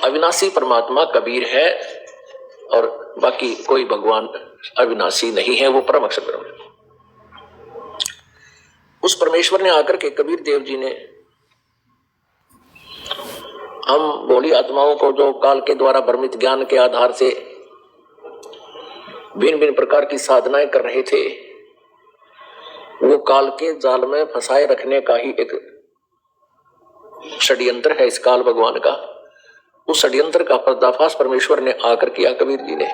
अविनाशी परमात्मा कबीर है और बाकी कोई भगवान अविनाशी नहीं है, वो परम अक्षर ब्रह्म है। उस परमेश्वर ने आकर के कबीर देव जी ने हम भोली आत्माओं को जो काल के द्वारा भ्रमित ज्ञान के आधार से भिन्न भिन्न प्रकार की साधनाएं कर रहे थे, वो काल के जाल में फंसाए रखने का ही एक षड्यंत्र है इस काल भगवान का। उस षड्यंत्र का पर्दाफाश परमेश्वर ने आकर किया कबीर जी ने।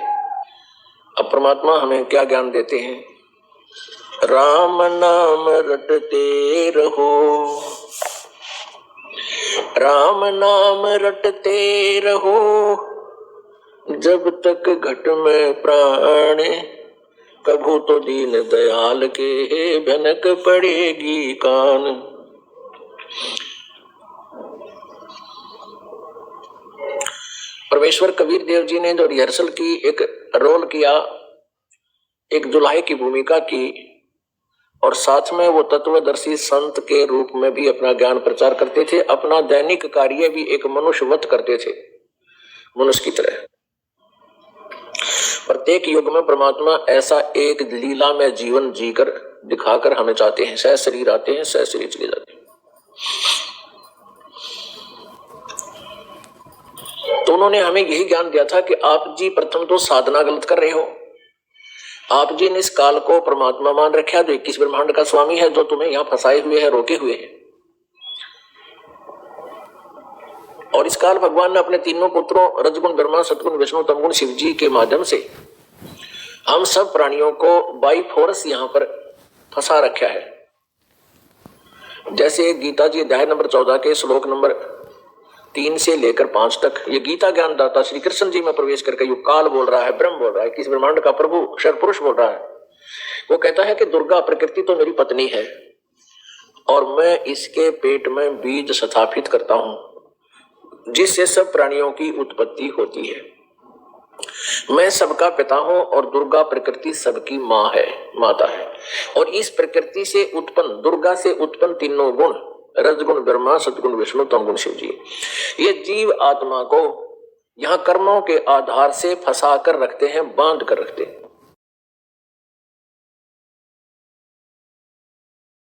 अब परमात्मा हमें क्या ज्ञान देते हैं? राम नाम रटते रहो, राम नाम रटते रहो, जब तक घट में प्राण, कभू तो दीन दयाल के भनक पड़ेगी कान। परमेश्वर कबीर देव जी ने जो रिहर्सल की, एक रोल किया, एक दुल्हे की भूमिका की, और साथ में वो तत्वदर्शी संत के रूप में भी अपना ज्ञान प्रचार करते थे। अपना दैनिक कार्य भी एक मनुष्यवत करते थे, मनुष्य की तरह। प्रत्येक युग में परमात्मा ऐसा एक लीला में जीवन जीकर दिखाकर हमें चाहते हैं। सह शरीर आते हैं, सह शरीर चले जाते हैं। तो उन्होंने हमें यही ज्ञान दिया था कि आप जी प्रथम तो साधना गलत कर रहे हो। आप जी ने इस काल को परमात्मा मान रखा, जो 21 ब्रह्मांड का स्वामी है, जो तुम्हें यहाँ फंसाए हुए है, रोके हुए है। और इस काल भगवान ने अपने तीनों पुत्रों रजगुण ब्रह्मा, सतगुण विष्णु, तमगुण शिव जी के माध्यम से हम सब प्राणियों को बाई फोर्स यहाँ पर फंसा रखा है। जैसे गीता जी अध्याय नंबर 14 के श्लोक नंबर 3 से लेकर 5 तक ये गीता ज्ञान दाता श्री कृष्ण जी में प्रवेश करके यो काल बोल रहा है, ब्रह्म बोल रहा है, किस ब्रह्मांड का प्रभु क्षर पुरुष बोल रहा है। वो कहता है कि दुर्गा प्रकृति तो मेरी पत्नी है और मैं इसके पेट में बीज स्थापित करता हूं जिससे सब प्राणियों की उत्पत्ति होती है। मैं सबका पिता हूं और दुर्गा प्रकृति सबकी माँ है, माता है। और इस प्रकृति से उत्पन्न, दुर्गा से उत्पन्न तीनों गुण, रजगुण ब्रह्मा, सतगुण विष्णु, तमगुण शिव जी, ये जीव आत्मा को यहाँ कर्मों के आधार से फंसा कर रखते हैं, बांध कर रखते हैं।